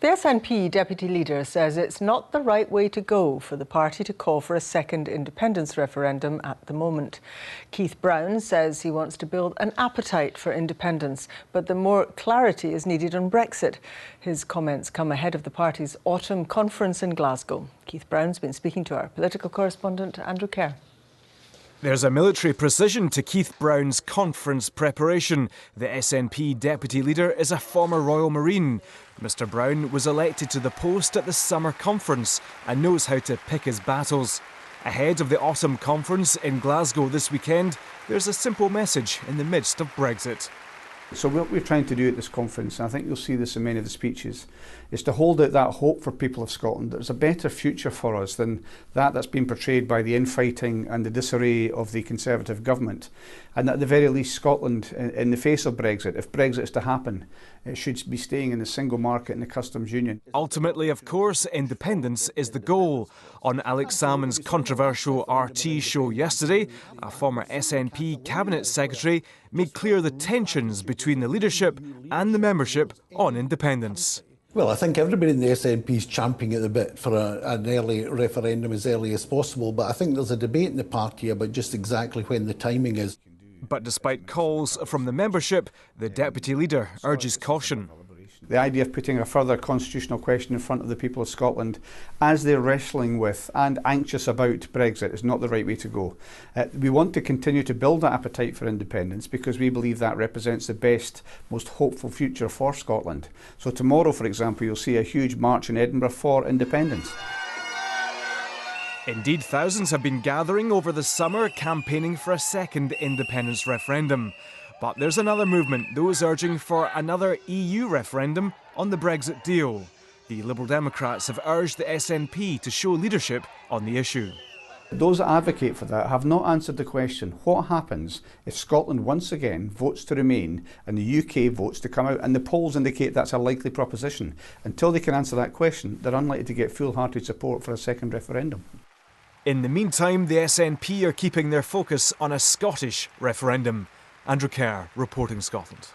The SNP deputy leader says it's not the right way to go for the party to call for a second independence referendum at the moment. Keith Brown says he wants to build an appetite for independence, but the more clarity is needed on Brexit. His comments come ahead of the party's autumn conference in Glasgow. Keith Brown's been speaking to our political correspondent, Andrew Kerr. There's a military precision to Keith Brown's conference preparation. The SNP deputy leader is a former Royal Marine. Mr Brown was elected to the post at the summer conference and knows how to pick his battles. Ahead of the autumn conference in Glasgow this weekend, there's a simple message in the midst of Brexit. So what we're trying to do at this conference, and I think you'll see this in many of the speeches, is to hold out that hope for people of Scotland. There's a better future for us than that's been portrayed by the infighting and the disarray of the Conservative government. And at the very least, Scotland, in the face of Brexit, if Brexit is to happen, it should be staying in the single market and the customs union. Ultimately, of course, independence is the goal. On Alex Salmond's controversial RT show yesterday, a former SNP cabinet secretary made clear the tensions between the leadership and the membership on independence. Well, I think everybody in the SNP is champing at the bit for an early referendum as early as possible, but I think there's a debate in the party about just exactly when the timing is. But despite calls from the membership, the deputy leader urges caution. The idea of putting a further constitutional question in front of the people of Scotland as they're wrestling with and anxious about Brexit is not the right way to go. We want to continue to build that appetite for independence because we believe that represents the best, most hopeful future for Scotland. So tomorrow, for example, you'll see a huge march in Edinburgh for independence. Indeed, thousands have been gathering over the summer campaigning for a second independence referendum. But there's another movement, those urging for another EU referendum on the Brexit deal. The Liberal Democrats have urged the SNP to show leadership on the issue. Those that advocate for that have not answered the question, what happens if Scotland once again votes to remain and the UK votes to come out? And the polls indicate that's a likely proposition. Until they can answer that question, they're unlikely to get full-hearted support for a second referendum. In the meantime, the SNP are keeping their focus on a Scottish referendum. Andrew Kerr, reporting Scotland.